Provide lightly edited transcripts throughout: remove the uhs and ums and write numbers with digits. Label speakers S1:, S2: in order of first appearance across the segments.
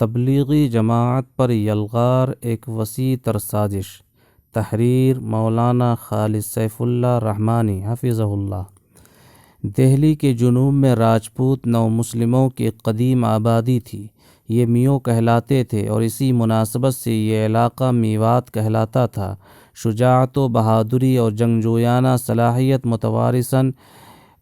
S1: تبلیغی جماعت پر یلغار ایک وسیع تر سازش۔ تحریر مولانا خالد سیف اللہ رحمانی حفظہ اللہ۔ دہلی کے جنوب میں راجپوت نو مسلموں کی ایک قدیم آبادی تھی۔ یہ میوں کہلاتے تھے اور اسی مناسبت سے یہ علاقہ میوات کہلاتا تھا۔ شجاعت و بہادری اور جنگجویانہ صلاحیت متوارثاً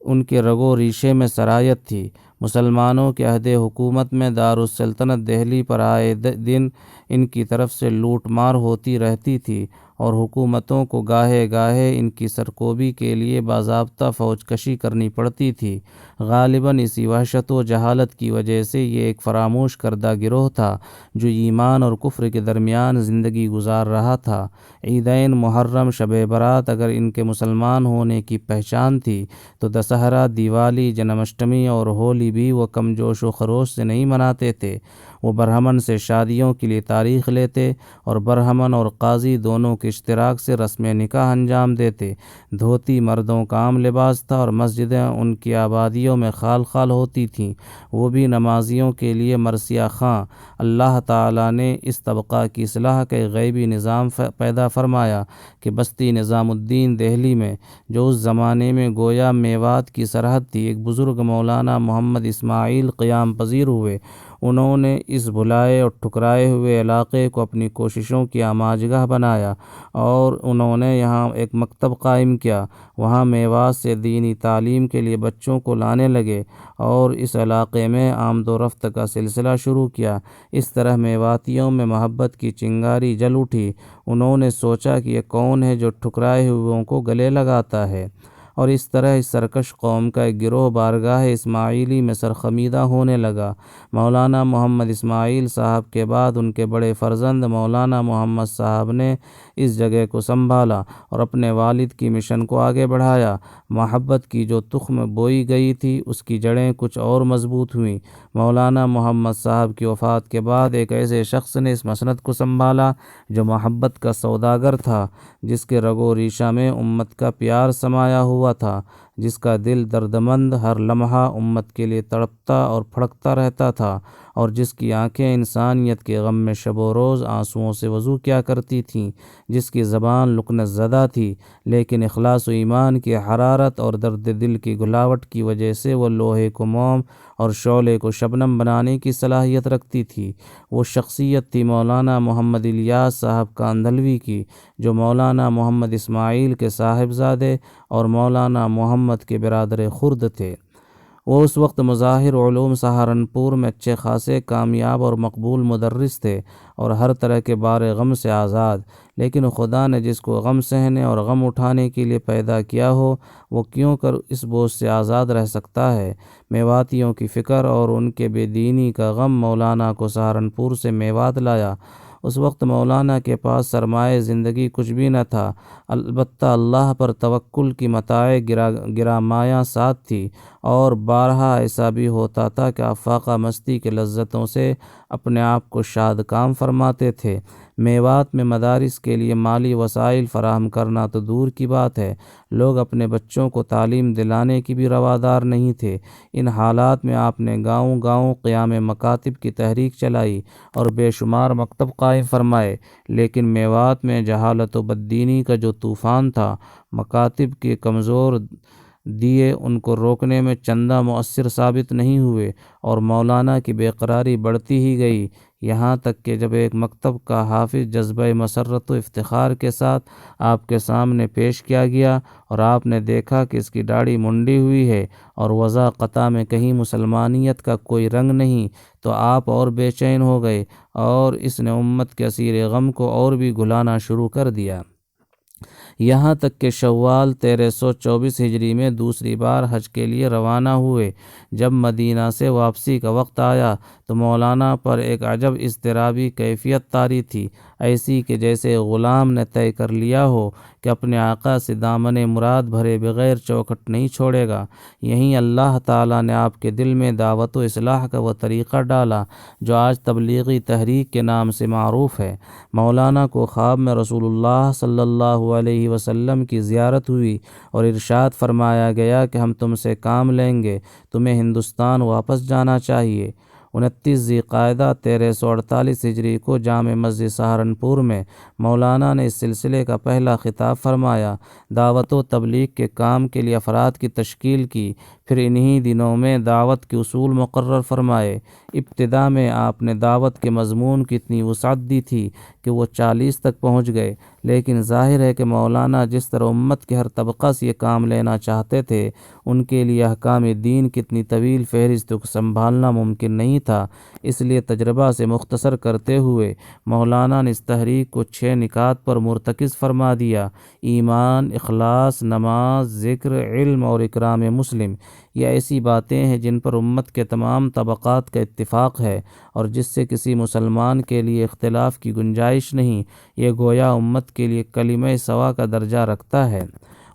S1: ان کے رگ و ریشے میں سرایت تھی۔ مسلمانوں کے عہد حکومت میں دارالسلطنت دہلی پر آئے دن ان کی طرف سے لوٹ مار ہوتی رہتی تھی اور حکومتوں کو گاہے گاہے ان کی سرکوبی کے لیے باضابطہ فوج کشی کرنی پڑتی تھی۔ غالباً اسی وحشت و جہالت کی وجہ سے یہ ایک فراموش کردہ گروہ تھا جو ایمان اور کفر کے درمیان زندگی گزار رہا تھا۔ عیدین محرم، شب برات اگر ان کے مسلمان ہونے کی پہچان تھی تو دسہرہ، دیوالی، جنم اشٹمی اور ہولی بھی وہ کم جوش و خروش سے نہیں مناتے تھے۔ وہ برہمن سے شادیوں کے لیے تاریخ لیتے اور برہمن اور قاضی دونوں کے اشتراک سے رسم نکاح انجام دیتے۔ دھوتی مردوں کا عام لباس تھا اور مسجدیں ان کی آبادیوں میں خال خال ہوتی تھیں، وہ بھی نمازیوں کے لیے مرثیہ خواں۔ اللہ تعالیٰ نے اس طبقہ کی اصلاح کا ایک غیبی نظام پیدا فرمایا کہ بستی نظام الدین دہلی میں، جو اس زمانے میں گویا میوات کی سرحد تھی، ایک بزرگ مولانا محمد اسماعیل قیام پذیر ہوئے۔ انہوں نے اس بھلائے اور ٹھکرائے ہوئے علاقے کو اپنی کوششوں کی آماجگاہ بنایا اور انہوں نے یہاں ایک مکتب قائم کیا۔ وہاں میوات سے دینی تعلیم کے لیے بچوں کو لانے لگے اور اس علاقے میں آمد و رفت کا سلسلہ شروع کیا۔ اس طرح میواتیوں میں محبت کی چنگاری جل اٹھی۔ انہوں نے سوچا کہ یہ کون ہے جو ٹھکرائے ہوئوں کو گلے لگاتا ہے، اور اس طرح اس سرکش قوم کا ایک گروہ بارگاہ اسماعیلی میں سرخمیدہ ہونے لگا۔ مولانا محمد اسماعیل صاحب کے بعد ان کے بڑے فرزند مولانا محمد صاحب نے اس جگہ کو سنبھالا اور اپنے والد کی مشن کو آگے بڑھایا۔ محبت کی جو تخم بوئی گئی تھی اس کی جڑیں کچھ اور مضبوط ہوئیں۔ مولانا محمد صاحب کی وفات کے بعد ایک ایسے شخص نے اس مسند کو سنبھالا جو محبت کا سوداگر تھا، جس کے رگ و ریشہ میں امت کا پیار سمایا ہوا تھا، جس کا دل دردمند ہر لمحہ امت کے لیے تڑپتا اور پھڑکتا رہتا تھا، اور جس کی آنکھیں انسانیت کے غم میں شب و روز آنسوؤں سے وضو کیا کرتی تھیں، جس کی زبان لکنت زدہ تھی لیکن اخلاص و ایمان کی حرارت اور درد دل کی گھلاوٹ کی وجہ سے وہ لوہے کو موم اور شعلے کو شبنم بنانے کی صلاحیت رکھتی تھی۔ وہ شخصیت تھی مولانا محمد الیاس صاحب کاندھلوی کی، جو مولانا محمد اسماعیل کے صاحبزادے اور مولانا محمد کے برادر خرد تھے۔ وہ اس وقت مظاہر علوم سہارنپور میں اچھے خاصے کامیاب اور مقبول مدرس تھے اور ہر طرح کے بار غم سے آزاد، لیکن خدا نے جس کو غم سہنے اور غم اٹھانے کے لیے پیدا کیا ہو، وہ کیوں کر اس بوجھ سے آزاد رہ سکتا ہے؟ میواتیوں کی فکر اور ان کے بے دینی کا غم مولانا کو سہارنپور سے میوات لایا۔ اس وقت مولانا کے پاس سرمایہ زندگی کچھ بھی نہ تھا، البتہ اللہ پر توکل کی متاع گرامایہ ساتھ تھی، اور بارہا ایسا بھی ہوتا تھا کہ آفاقہ مستی کے لذتوں سے اپنے آپ کو شاد کام فرماتے تھے۔ میوات میں مدارس کے لیے مالی وسائل فراہم کرنا تو دور کی بات ہے، لوگ اپنے بچوں کو تعلیم دلانے کی بھی روادار نہیں تھے۔ ان حالات میں آپ نے گاؤں گاؤں قیام مکاتب کی تحریک چلائی اور بے شمار مکتب قائم فرمائے، لیکن میوات میں جہالت و بددینی کا جو طوفان تھا، مکاتب کے کمزور دیے ان کو روکنے میں چندہ مؤثر ثابت نہیں ہوئے اور مولانا کی بے قراری بڑھتی ہی گئی، یہاں تک کہ جب ایک مکتب کا حافظ جذبہ مسرت و افتخار کے ساتھ آپ کے سامنے پیش کیا گیا اور آپ نے دیکھا کہ اس کی داڑھی منڈی ہوئی ہے اور وضع قطع میں کہیں مسلمانیت کا کوئی رنگ نہیں، تو آپ اور بے چین ہو گئے اور اس نے امت کے اسیر غم کو اور بھی گھلانا شروع کر دیا۔ یہاں تک کہ شوال 1324 ہجری میں دوسری بار حج کے لیے روانہ ہوئے۔ جب مدینہ سے واپسی کا وقت آیا تو مولانا پر ایک عجب اضطرابی کیفیت طاری تھی، ایسی کہ جیسے غلام نے طے کر لیا ہو کہ اپنے آقا سے دامن مراد بھرے بغیر چوکھٹ نہیں چھوڑے گا۔ یہیں اللہ تعالیٰ نے آپ کے دل میں دعوت و اصلاح کا وہ طریقہ ڈالا جو آج تبلیغی تحریک کے نام سے معروف ہے۔ مولانا کو خواب میں رسول اللہ صلی اللہ علیہ وسلم کی زیارت ہوئی اور ارشاد فرمایا گیا کہ ہم تم سے کام لیں گے، تمہیں ہندوستان واپس جانا چاہیے۔ 29 ذی القعدہ 1348 ہجری کو جامع مسجد سہارنپور میں مولانا نے اس سلسلے کا پہلا خطاب فرمایا، دعوت و تبلیغ کے کام کے لیے افراد کی تشکیل کی، پھر انہی دنوں میں دعوت کے اصول مقرر فرمائے۔ ابتدا میں آپ نے دعوت کے مضمون کی اتنی وسعت دی تھی کہ وہ 40 تک پہنچ گئے، لیکن ظاہر ہے کہ مولانا جس طرح امت کے ہر طبقہ سے یہ کام لینا چاہتے تھے، ان کے لیے احکام دین کی اتنی طویل فہرست کو سنبھالنا ممکن نہیں تھا، اس لیے تجربہ سے مختصر کرتے ہوئے مولانا نے اس تحریک کو 6 نکات پر مرتکز فرما دیا: ایمان، اخلاص، نماز، ذکر، علم اور اکرام مسلم۔ یہ ایسی باتیں ہیں جن پر امت کے تمام طبقات کا اتفاق ہے اور جس سے کسی مسلمان کے لیے اختلاف کی گنجائش نہیں۔ یہ گویا امت کے لیے کلمہ سوا کا درجہ رکھتا ہے۔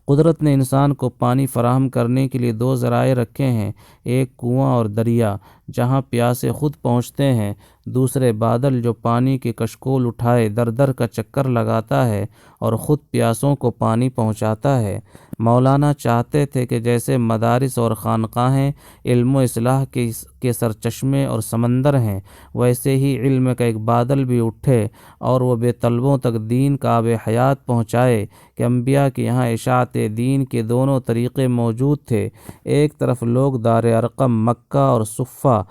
S1: قدرت نے انسان کو پانی فراہم کرنے کے لیے 2 ذرائع رکھے ہیں، ایک کنواں اور دریا جہاں پیاسے خود پہنچتے ہیں، دوسرے بادل جو پانی کے کشکول اٹھائے در در کا چکر لگاتا ہے اور خود پیاسوں کو پانی پہنچاتا ہے۔ مولانا چاہتے تھے کہ جیسے مدارس اور خانقاہیں علم و اصلاح کے سرچشمے اور سمندر ہیں، ویسے ہی علم کا ایک بادل بھی اٹھے اور وہ بے طلبوں تک دین کا آب حیات پہنچائے کہ انبیاء کے یہاں اشاعت دین کے دونوں طریقے موجود تھے۔ ایک طرف لوگ دار ارقم، مکہ اور صفہ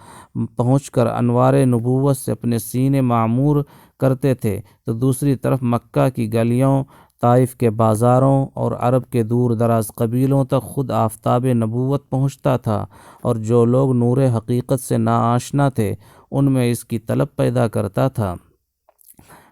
S1: پہنچ کر انوار نبوت سے اپنے سینے معمور کرتے تھے، تو دوسری طرف مکہ کی گلیوں، طائف کے بازاروں اور عرب کے دور دراز قبیلوں تک خود آفتاب نبوت پہنچتا تھا، اور جو لوگ نور حقیقت سے ناآشنا تھے ان میں اس کی طلب پیدا کرتا تھا۔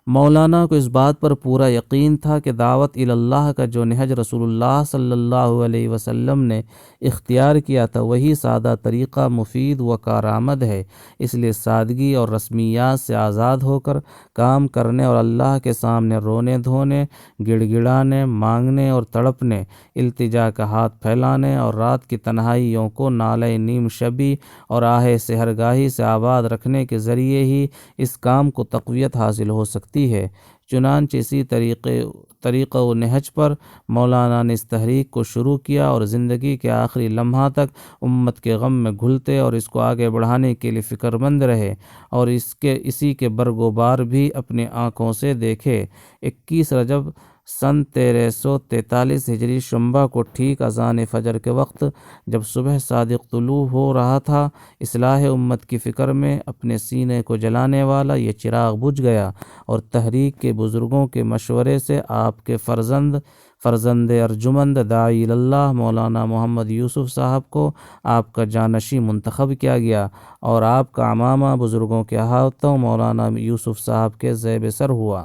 S1: مولانا کو اس بات پر پورا یقین تھا کہ دعوت اللہ کا جو نہج رسول اللہ صلی اللہ علیہ وسلم نے اختیار کیا تھا وہی سادہ طریقہ مفید و کارآمد ہے، اس لیے سادگی اور رسمیات سے آزاد ہو کر کام کرنے اور اللہ کے سامنے رونے دھونے، گڑ گڑانے، مانگنے اور تڑپنے، التجا کا ہاتھ پھیلانے اور رات کی تنہائیوں کو نالہ نیم شبی اور آہ سحرگاہی سے آباد رکھنے کے ذریعے ہی اس کام کو تقویت حاصل ہو سکتی ہے۔ چنانچہ اسی طریقہ و نہج پر مولانا نے اس تحریک کو شروع کیا اور زندگی کے آخری لمحہ تک امت کے غم میں گھلتے اور اس کو آگے بڑھانے کے لیے فکر مند رہے اور اسی کے برگ و بار بھی اپنی آنکھوں سے دیکھے۔ 21 رجب سن 1343 ہجری شنبہ کو ٹھیک اذان فجر کے وقت جب صبح صادق طلوع ہو رہا تھا، اصلاح امت کی فکر میں اپنے سینے کو جلانے والا یہ چراغ بجھ گیا اور تحریک کے بزرگوں کے مشورے سے آپ کے فرزند ارجمند داعی اللہ مولانا محمد یوسف صاحب کو آپ کا جانشین منتخب کیا گیا اور آپ کا عمامہ بزرگوں کے ہاتھوں مولانا یوسف صاحب کے زیب سر ہوا۔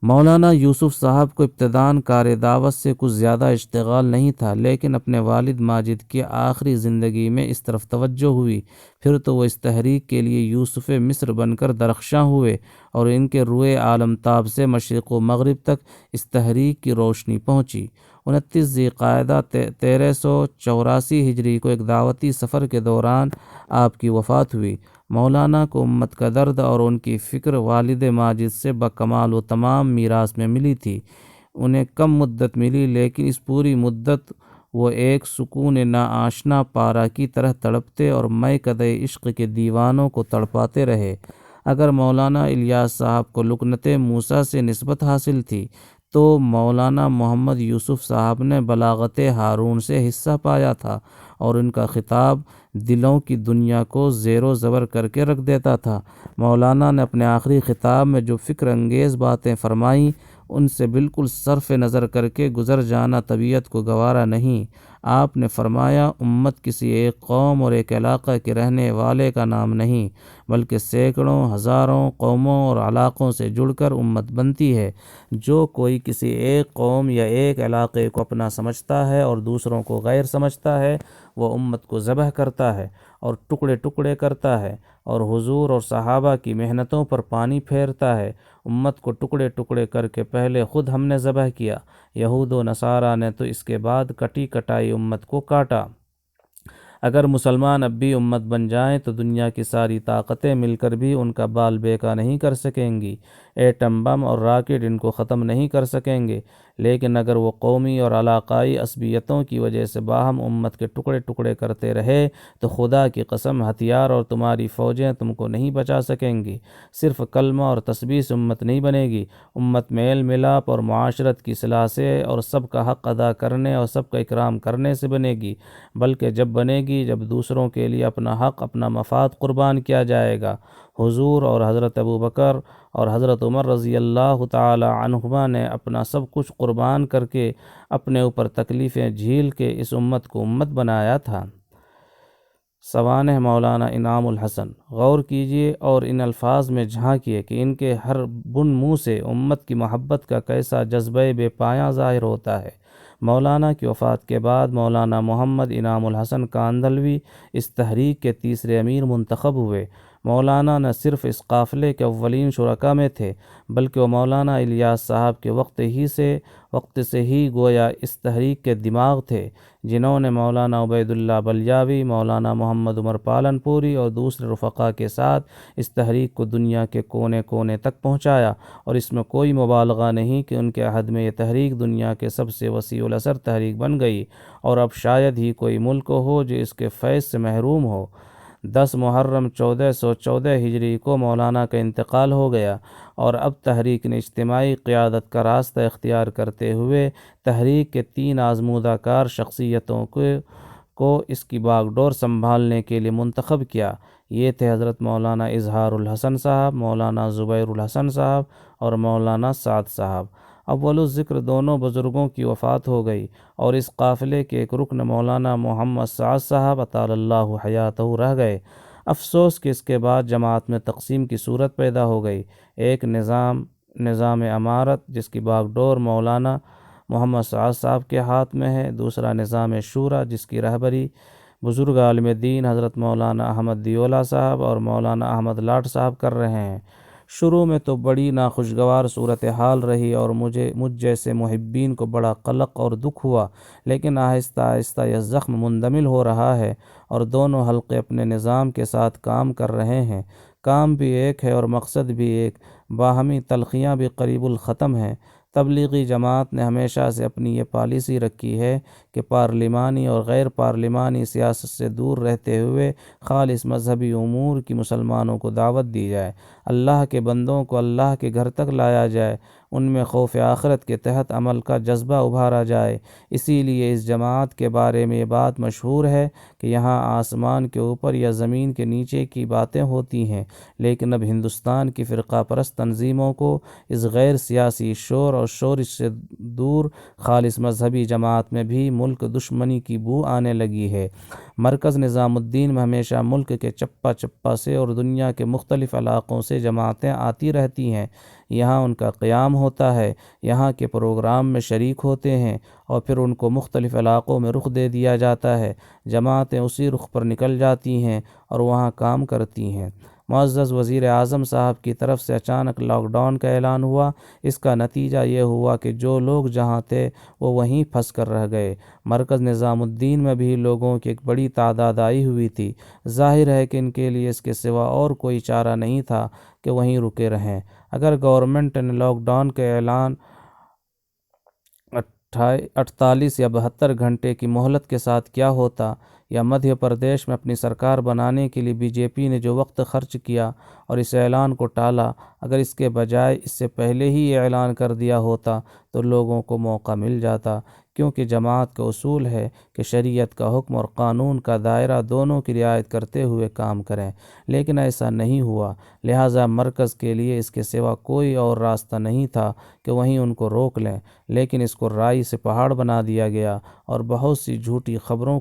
S1: مولانا یوسف صاحب کو ابتداً کار دعوت سے کچھ زیادہ اشتغال نہیں تھا، لیکن اپنے والد ماجد کی آخری زندگی میں اس طرف توجہ ہوئی، پھر تو وہ اس تحریک کے لیے یوسف مصر بن کر درخشاں ہوئے اور ان کے روئے عالم تاب سے مشرق و مغرب تک اس تحریک کی روشنی پہنچی۔ 29 ذی القعدہ 1384 ہجری کو ایک دعوتی سفر کے دوران آپ کی وفات ہوئی۔ مولانا کو امت کا درد اور ان کی فکر والد ماجد سے بکمال و تمام میراث میں ملی تھی۔ انہیں کم مدت ملی، لیکن اس پوری مدت وہ ایک سکون ناآشنا پارا کی طرح تڑپتے اور میں قدِ عشق کے دیوانوں کو تڑپاتے رہے۔ اگر مولانا الیاس صاحب کو لکنت موسیٰ سے نسبت حاصل تھی، تو مولانا محمد یوسف صاحب نے بلاغت ہارون سے حصہ پایا تھا اور ان کا خطاب دلوں کی دنیا کو زیر و زبر کر کے رکھ دیتا تھا۔ مولانا نے اپنے آخری خطاب میں جو فکر انگیز باتیں فرمائیں ان سے بالکل صرف نظر کر کے گزر جانا طبیعت کو گوارا نہیں۔ آپ نے فرمایا، امت کسی ایک قوم اور ایک علاقہ کے رہنے والے کا نام نہیں، بلکہ سینکڑوں، ہزاروں قوموں اور علاقوں سے جڑ کر امت بنتی ہے۔ جو کوئی کسی ایک قوم یا ایک علاقے کو اپنا سمجھتا ہے اور دوسروں کو غیر سمجھتا ہے، وہ امت کو ذبح کرتا ہے اور ٹکڑے ٹکڑے کرتا ہے اور حضور اور صحابہ کی محنتوں پر پانی پھیرتا ہے۔ امت کو ٹکڑے ٹکڑے کر کے پہلے خود ہم نے ذبح کیا، یہود و نصارہ نے تو اس کے بعد کٹی کٹائی امت کو کاٹا۔ اگر مسلمان اب بھی امت بن جائیں تو دنیا کی ساری طاقتیں مل کر بھی ان کا بال بیکا نہیں کر سکیں گی، ایٹم بم اور راکٹ ان کو ختم نہیں کر سکیں گے، لیکن اگر وہ قومی اور علاقائی عصبیتوں کی وجہ سے باہم امت کے ٹکڑے ٹکڑے کرتے رہے تو خدا کی قسم ہتھیار اور تمہاری فوجیں تم کو نہیں بچا سکیں گی۔ صرف کلمہ اور تسبیح سے امت نہیں بنے گی، امت میل ملاپ اور معاشرت کی اصلاح سے اور سب کا حق ادا کرنے اور سب کا اکرام کرنے سے بنے گی، بلکہ جب بنے گی جب دوسروں کے لیے اپنا حق اپنا مفاد قربان کیا جائے گا۔ حضور اور حضرت ابوبکر اور حضرت عمر رضی اللہ تعالی عنہما نے اپنا سب کچھ قربان کر کے اپنے اوپر تکلیفیں جھیل کے اس امت کو امت بنایا تھا۔ سوانح مولانا انعام الحسن۔ غور کیجیے اور ان الفاظ میں جھانکیے کہ ان کے ہر بن منہ سے امت کی محبت کا کیسا جذبہ بے پایاں ظاہر ہوتا ہے۔ مولانا کی وفات کے بعد مولانا محمد انعام الحسن کاندھلوی اس تحریک کے تیسرے امیر منتخب ہوئے۔ مولانا نہ صرف اس قافلے کے اولین شرکاء میں تھے بلکہ وہ مولانا الیاس صاحب کے وقت سے ہی گویا اس تحریک کے دماغ تھے، جنہوں نے مولانا عبید اللہ بلیاوی، مولانا محمد عمر پالن پوری اور دوسرے رفقاء کے ساتھ اس تحریک کو دنیا کے کونے کونے تک پہنچایا، اور اس میں کوئی مبالغہ نہیں کہ ان کے عہد میں یہ تحریک دنیا کے سب سے وسیع الاثر تحریک بن گئی، اور اب شاید ہی کوئی ملک ہو جو اس کے فیض سے محروم ہو۔ 10 محرم 1414 ہجری کو مولانا کا انتقال ہو گیا، اور اب تحریک نے اجتماعی قیادت کا راستہ اختیار کرتے ہوئے تحریک کے 3 آزمودہ کار شخصیتوں کو اس کی باغ ڈور سنبھالنے کے لیے منتخب کیا۔ یہ تھے حضرت مولانا اظہار الحسن صاحب، مولانا زبیر الحسن صاحب اور مولانا سعد صاحب۔ اول الذکر دونوں بزرگوں کی وفات ہو گئی، اور اس قافلے کے ایک رکن مولانا محمد سعد صاحب اطال اللہ حیاتہ رہ گئے۔ افسوس کہ اس کے بعد جماعت میں تقسیم کی صورت پیدا ہو گئی۔ ایک نظام امارت جس کی باغ ڈور مولانا محمد سعد صاحب کے ہاتھ میں ہے، دوسرا نظام شورا جس کی رہبری بزرگ عالم دین حضرت مولانا احمد دیولہ صاحب اور مولانا احمد لاٹ صاحب کر رہے ہیں۔ شروع میں تو بڑی ناخوشگوار صورتحال رہی اور مجھ جیسے محبین کو بڑا قلق اور دکھ ہوا، لیکن آہستہ آہستہ یہ زخم مندمل ہو رہا ہے اور دونوں حلقے اپنے نظام کے ساتھ کام کر رہے ہیں۔ کام بھی ایک ہے اور مقصد بھی ایک، باہمی تلخیاں بھی قریب الختم ہیں۔ تبلیغی جماعت نے ہمیشہ سے اپنی یہ پالیسی رکھی ہے کہ پارلیمانی اور غیر پارلیمانی سیاست سے دور رہتے ہوئے خالص مذہبی امور کی مسلمانوں کو دعوت دی جائے، اللہ کے بندوں کو اللہ کے گھر تک لایا جائے، ان میں خوف آخرت کے تحت عمل کا جذبہ ابھارا جائے۔ اسی لیے اس جماعت کے بارے میں یہ بات مشہور ہے کہ یہاں آسمان کے اوپر یا زمین کے نیچے کی باتیں ہوتی ہیں، لیکن اب ہندوستان کی فرقہ پرست تنظیموں کو اس غیر سیاسی شور اور شورش سے دور خالص مذہبی جماعت میں بھی ملک دشمنی کی بو آنے لگی ہے۔ مرکز نظام الدین میں ہمیشہ ملک کے چپا چپا سے اور دنیا کے مختلف علاقوں سے جماعتیں آتی رہتی ہیں، یہاں ان کا قیام ہوتا ہے، یہاں کے پروگرام میں شریک ہوتے ہیں اور پھر ان کو مختلف علاقوں میں رخ دے دیا جاتا ہے۔ جماعتیں اسی رخ پر نکل جاتی ہیں اور وہاں کام کرتی ہیں۔ معزز وزیر اعظم صاحب کی طرف سے اچانک لاک ڈاؤن کا اعلان ہوا، اس کا نتیجہ یہ ہوا کہ جو لوگ جہاں تھے وہ وہیں پھنس کر رہ گئے۔ مرکز نظام الدین میں بھی لوگوں کی ایک بڑی تعداد آئی ہوئی تھی، ظاہر ہے کہ ان کے لیے اس کے سوا اور کوئی چارہ نہیں تھا کہ وہیں رکے رہیں۔ اگر گورنمنٹ نے لاک ڈاؤن کا اعلان 48 یا 72 گھنٹے کی مہلت کے ساتھ کیا ہوتا، یا مدھیہ پردیش میں اپنی سرکار بنانے کے لیے بی جے پی نے جو وقت خرچ کیا اور اس اعلان کو ٹالا، اگر اس کے بجائے اس سے پہلے ہی یہ اعلان کر دیا ہوتا تو لوگوں کو موقع مل جاتا، کیونکہ جماعت کا اصول ہے کہ شریعت کا حکم اور قانون کا دائرہ دونوں کی رعایت کرتے ہوئے کام کریں، لیکن ایسا نہیں ہوا، لہٰذا مرکز کے لیے اس کے سوا کوئی اور راستہ نہیں تھا کہ وہیں ان کو روک لیں، لیکن اس کو رائی سے پہاڑ بنا دیا گیا اور بہت سی جھوٹی خبروں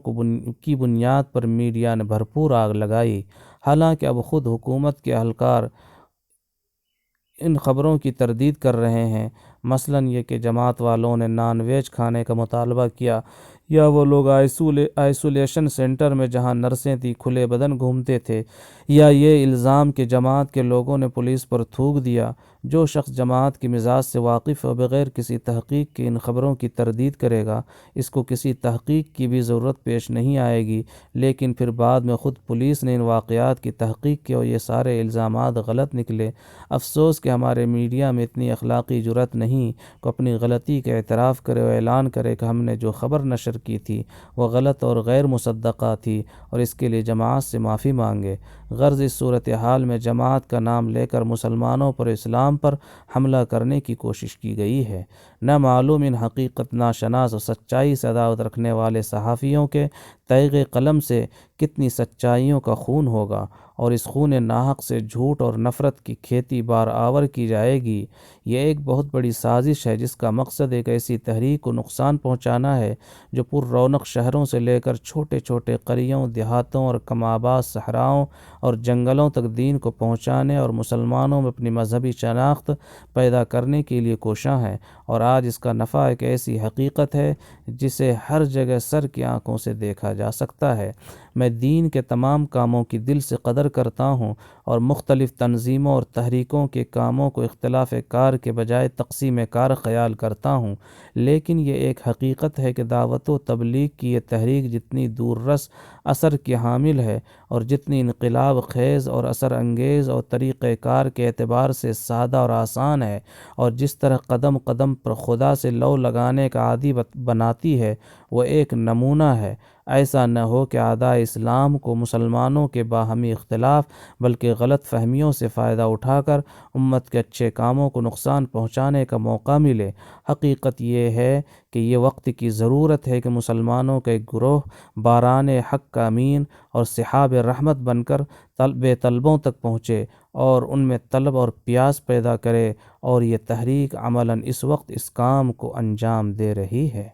S1: کی بنیاد پر میڈیا نے بھرپور آگ لگائی۔ حالانکہ اب خود حکومت کے اہلکار ان خبروں کی تردید کر رہے ہیں، مثلاً یہ کہ جماعت والوں نے نان ویج کھانے کا مطالبہ کیا، یا وہ لوگ آئسولیشن سینٹر میں جہاں نرسیں تھیں کھلے بدن گھومتے تھے، یا یہ الزام کہ جماعت کے لوگوں نے پولیس پر تھوک دیا۔ جو شخص جماعت کی مزاج سے واقف اور بغیر کسی تحقیق کے ان خبروں کی تردید کرے گا، اس کو کسی تحقیق کی بھی ضرورت پیش نہیں آئے گی، لیکن پھر بعد میں خود پولیس نے ان واقعات کی تحقیق کی اور یہ سارے الزامات غلط نکلے۔ افسوس کہ ہمارے میڈیا میں اتنی اخلاقی جرأت نہیں کہ اپنی غلطی کا اعتراف کرے اور اعلان کرے کہ ہم نے جو خبر نشر کی تھی وہ غلط اور غیر مصدقہ تھی، اور اس کے لیے جماعت سے معافی مانگے۔ غرض اس صورتحال میں جماعت کا نام لے کر مسلمانوں پر اسلام پر حملہ کرنے کی کوشش کی گئی ہے۔ نہ معلوم ان حقیقت ناشناس اور سچائی سے عداوت رکھنے والے صحافیوں کے تیغ قلم سے کتنی سچائیوں کا خون ہوگا، اور اس خون ناحق سے جھوٹ اور نفرت کی کھیتی بار آور کی جائے گی۔ یہ ایک بہت بڑی سازش ہے جس کا مقصد ایک ایسی تحریک کو نقصان پہنچانا ہے جو پر رونق شہروں سے لے کر چھوٹے چھوٹے قریوں، دیہاتوں اور کم آباد صحراؤں اور جنگلوں تک دین کو پہنچانے اور مسلمانوں میں اپنی مذہبی شناخت پیدا کرنے کے لیے کوشاں ہے، اور آج اس کا نفع ایک ایسی حقیقت ہے جسے ہر جگہ سر کی آنکھوں سے دیکھا جا سکتا ہے۔ میں دین کے تمام کاموں کی دل سے قدر کرتا ہوں اور مختلف تنظیموں اور تحریکوں کے کاموں کو اختلاف کار کے بجائے تقسیم کار خیال کرتا ہوں، لیکن یہ ایک حقیقت ہے کہ دعوت و تبلیغ کی یہ تحریک جتنی دور رس اثر کی حامل ہے اور جتنی انقلاب خیز اور اثر انگیز اور طریقہ کار کے اعتبار سے سادہ اور آسان ہے، اور جس طرح قدم قدم پر خدا سے لو لگانے کا عادی بناتی ہے، وہ ایک نمونہ ہے۔ ایسا نہ ہو کہ اعداء اسلام کو مسلمانوں کے باہمی اختلاف بلکہ غلط فہمیوں سے فائدہ اٹھا کر امت کے اچھے کاموں کو نقصان پہنچانے کا موقع ملے۔ حقیقت یہ ہے کہ یہ وقت کی ضرورت ہے کہ مسلمانوں کا ایک گروہ باران حق کا امین اور سحاب رحمت بن کر بے طلبوں تک پہنچے اور ان میں طلب اور پیاس پیدا کرے، اور یہ تحریک عملاً اس وقت اس کام کو انجام دے رہی ہے۔